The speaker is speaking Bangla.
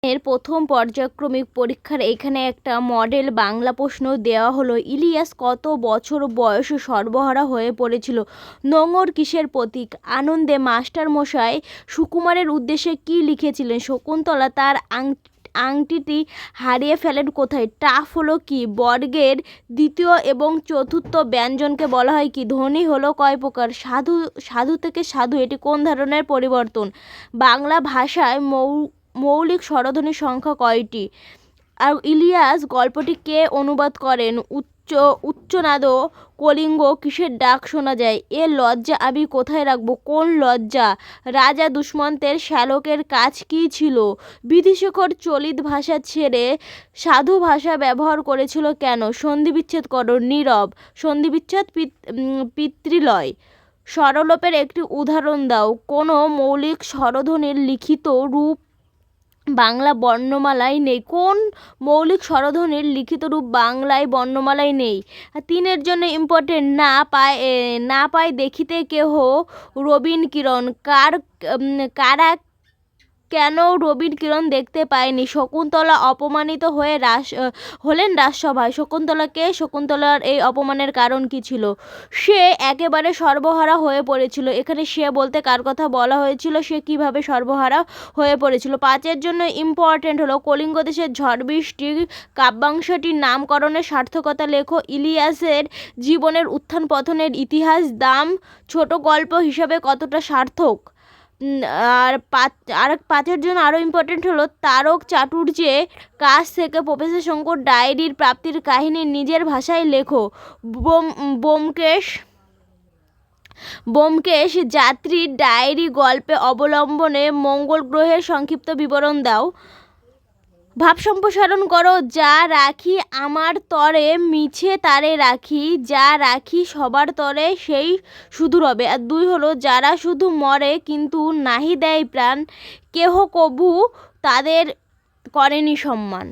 এর প্রথম পর্যায়ক্রমিক পরীক্ষার এখানে একটা মডেল বাংলা প্রশ্ন দেওয়া হলো। ইলিয়াস কত বছর বয়সে সর্বহারা হয়ে পড়েছিল? নোঙর কিসের প্রতীক? আনন্দে মাস্টারমশাই সুকুমারের উদ্দেশ্যে কি লিখেছিলেন? শকুন্তলা তার আংটিটি হারিয়ে ফেলেন কোথায়? টাফ হলো কি? বর্গের দ্বিতীয় এবং চতুর্থ ব্যঞ্জনকে বলা হয় কি? ধ্বনি হলো কয় প্রকার? সাধু থেকে সাধু এটি কোন ধরনের পরিবর্তন? বাংলা ভাষায় মৌলিক স্বরধ্বনির সংখ্যা কয়টি? আর ইলিয়াস গল্পটি কে অনুবাদ করেন? উচ্চনাদ কলিঙ্গ কিসের ডাক শোনা যায়? এ লজ্জা আমি কোথায় রাখবো? কোন লজ্জা? রাজা দুষ্মন্তের শ্যালকের কাজ কী ছিল? বিধিশেখর চলিত ভাষা ছেড়ে সাধু ভাষা ব্যবহার করেছিল কেন? সন্ধিবিচ্ছেদ করো। নীরব। সন্ধিবিচ্ছেদ পিতৃলয়। স্বরলোপের একটি উদাহরণ দাও। কোনো মৌলিক স্বরধ্বনির লিখিত রূপ বাংলা বর্ণমালায় নেই। কোন মৌলিক স্বরধ্বনির লিখিত রূপ বাংলায় বর্ণমালায় নেই? 3-এর জন্য ইম্পর্টেন্ট। না পায় দেখিতে কেহ রবিন কিরণ। কারা কেন রবিন কিরণ দেখতে পায়নি? শকুন্তলা অপমানিত হলেন রাজসভায়। শকুন্তলার এই অপমানের কারণ কি ছিল? সে একেবারে সর্বহারা হয়ে পড়েছিল। এখানে সে বলতে কার কথা বলা হয়েছিল? সে কিভাবে সর্বহারা হয়ে পড়েছিল? 5-এর জন্য ইম্পর্টেন্ট হলো কলিঙ্গ দেশের ঝড় বৃষ্টি কাব্যাংশটির নামকরণের সার্থকতা লেখো। ইলিয়াসের জীবনের উত্থান পতনের ইতিহাস দাম ছোট গল্প হিসাবে কতটা সার্থক? আর 5-এর জন্য আরও ইম্পর্টেন্ট হলো তারক চাটুর্যের কাছ থেকে প্রফেসর শঙ্কর ডায়েরির প্রাপ্তির কাহিনী নিজের ভাষায় লেখো। ব্যোমকেশ যাত্রীর ডায়েরি গল্পে অবলম্বনে মঙ্গল গ্রহের সংক্ষিপ্ত বিবরণ দাও। ভাব সম্প্রসারণ করো। যা রাখি আমার তরে মিছে তারে রাখি, যা রাখি সবার তরে সেই শুধু রবে। আর 2 হলো যারা শুধু মরে কিন্তু নাহি দেয় প্রাণ, কেহ কভু তাদের করেনি সম্মান।